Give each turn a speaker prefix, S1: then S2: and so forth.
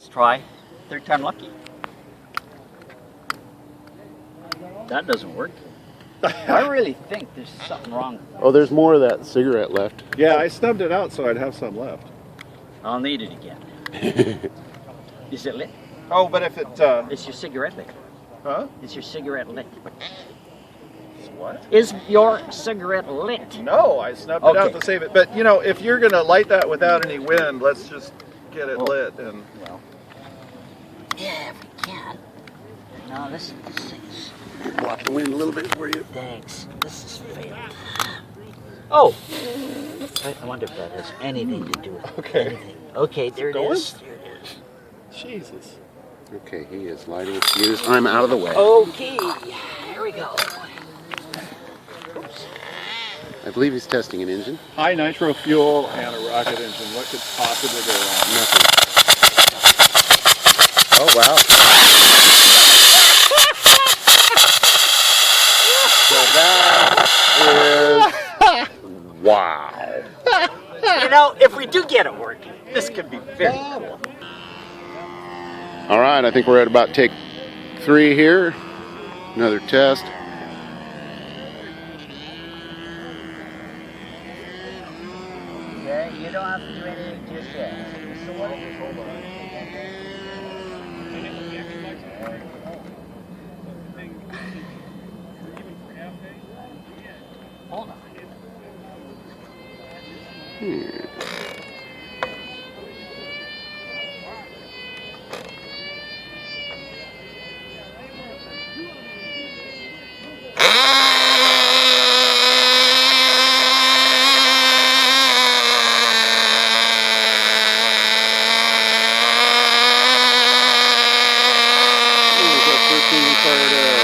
S1: Let's try third time lucky. That doesn't work. I really think there's something wrong.
S2: Oh, there's more of that cigarette left.
S3: Yeah, I snubbed it out so I'd have some left.
S1: I'll need it again. Is it lit?
S3: Oh, but if it...
S1: Is your cigarette lit?
S3: Huh?
S1: Is your cigarette lit?
S3: What?
S1: Is your cigarette lit?
S3: No, I snubbed it out to save it. But, you know, if you're going to light that without any wind, let's just get it lit. And
S1: well, yeah, if we can. No, this thing's...
S2: Block the wind a little bit for you.
S1: Thanks. This is failed. Oh! I wonder if that has anything to do with anything. Okay, there it is. There it is.
S3: Jesus.
S2: Okay, he is lighting his fuse. I'm out of the way.
S1: Okay, here we go. Oops.
S2: I believe he's testing an engine.
S3: High nitro fuel and a rocket engine. What could possibly go wrong?
S2: Nothing. Oh, wow. So that is... Wow.
S1: You know, if we do get it working, this could be very cool.
S2: All right, I think we're at about take 3 here. Another test.
S1: Okay, you don't have to do anything just yet. Hold on.
S2: Fired up.